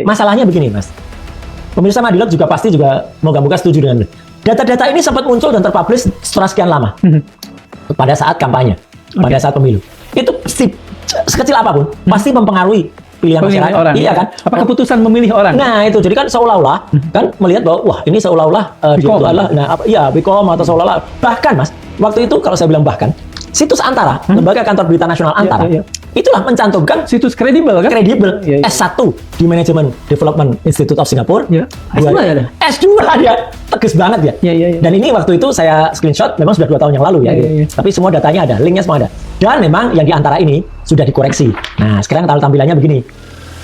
Masalahnya begini, Mas. Pemirsa Madilog juga pasti juga moga-moga setuju dengan data-data ini sempat muncul dan terpublish setelah sekian lama. Pada saat kampanye, pada saat pemilu. Itu sekecil apapun pasti mempengaruhi pilihan masyarakat. Orang. Iya kan? Apa keputusan memilih orang? Nah, itu jadi kan seolah-olah kan melihat bahwa wah, ini seolah-olah dia itu adalah Bikom atau seolah-olah. Bahkan, Mas, waktu itu kalau saya bilang bahkan situs Antara, lembaga kantor berita nasional Antara, itulah mencantumkan situs kredibel kan? Kredibel S1 di Management Development Institute of Singapore. S2 ya? S2 dia. Tegas banget ya. Dan ini waktu itu saya screenshot, memang sudah 2 tahun yang lalu ya. Tapi semua datanya ada, linknya semua ada. Dan memang yang di Antara ini sudah dikoreksi. Nah, sekarang tampilannya begini.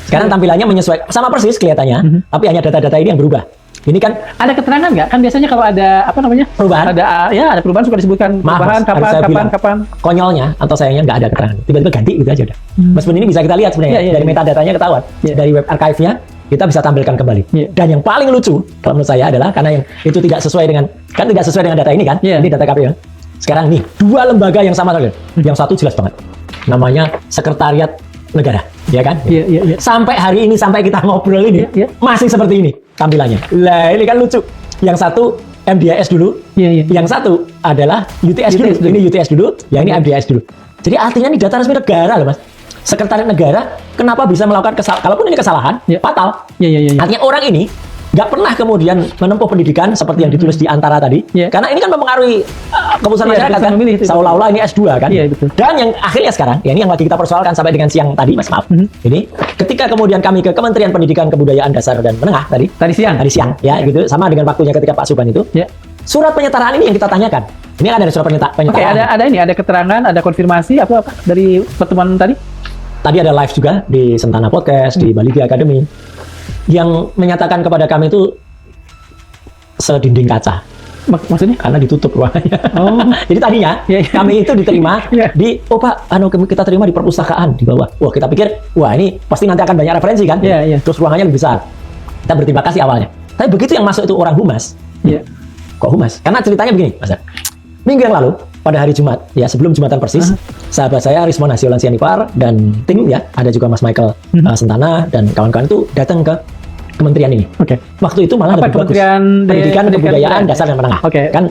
Sekarang tampilannya menyesuaikan, sama persis kelihatannya, tapi hanya data-data ini yang berubah. Ini kan ada keterangan nggak? Kan biasanya kalau ada perubahan, ada perubahan suka disebutkan perubahan kapan. Konyolnya atau sayangnya nggak ada keterangan. Tiba-tiba ganti gitu aja udah. Meskipun ini bisa kita lihat sebenarnya dari metadatanya ketahuan, dari web archive-nya kita bisa tampilkan kembali. Dan yang paling lucu kalau menurut saya adalah karena yang itu tidak sesuai dengan data ini kan, ini data KPU. Sekarang nih 2 lembaga yang sama saja. Yang satu jelas banget, namanya Sekretariat Negara, ya kan? Sampai hari ini, sampai kita ngobrol ini, masih seperti ini tampilannya. Lah ini kan lucu. Yang satu MDAS dulu, yang satu adalah UTS dulu. Ini UTS dulu, yang ini MDAS dulu. Jadi artinya ini data resmi negara loh, Mas. Sekretariat Negara kenapa bisa melakukan kesalahan? Kalaupun ini kesalahan, fatal. Artinya orang ini nggak pernah kemudian menempuh pendidikan seperti yang ditulis di Antara tadi, karena ini kan mempengaruhi keputusan masyarakat kan, seolah-olah ini S2 kan. Dan yang akhirnya sekarang, ya ini yang lagi kita persoalkan sampai dengan siang tadi, Mas, maaf. Ini ketika kemudian kami ke Kementerian Pendidikan Kebudayaan Dasar dan Menengah tadi siang, ya gitu, sama dengan waktunya ketika Pak Subhan itu, surat penyetaraan ini yang kita tanyakan. Ini kan ada surat penyetaraan. Oke, ada keterangan, ada konfirmasi apa dari pertemuan tadi? Tadi ada live juga di Sentana Podcast, di Bali Academy, yang menyatakan kepada kami itu sedinding kaca. Maksudnya? Karena ditutup ruangannya. Jadi tadinya kami itu diterima di, Pak, kita terima di perpustakaan di bawah. Wah, kita pikir, wah ini pasti nanti akan banyak referensi kan? Terus ruangannya lebih besar. Kita berterima kasih awalnya. Tapi begitu yang masuk itu orang humas. Kok humas? Karena ceritanya begini, Mas. Minggu yang lalu, pada hari Jumat, ya sebelum Jumatan persis, sahabat saya Rismon Hasiolan Sianipar dan tim ya, ada juga Mas Michael Sentana dan kawan-kawan itu datang ke kementerian ini. Waktu itu malah lebih bagus. Pendidikan Kebudayaan Dasar dan Menengah. Kan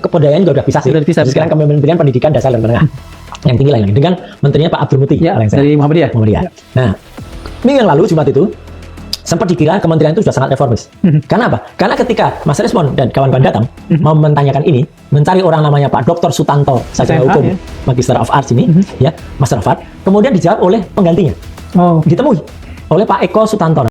kebudayaan juga udah pisah sih. Sekarang Kementerian Pendidikan Dasar dan Menengah. Yang tinggi lagi dengan menterinya Pak Abdul Muti dari Muhammadiyah. Nah, minggu yang lalu Jumat itu sempat dikira kementerian itu sudah sangat reformis. Karena apa? Karena ketika Mas Rismon dan kawan-kawan datang mau menanyakan ini, mencari orang namanya Pak Dr. Sutanto, sarjana hukum, Magister of Arts ini, ya, Master of Arts, kemudian dijawab oleh penggantinya. Ditemui oleh Pak Eko Sutanto.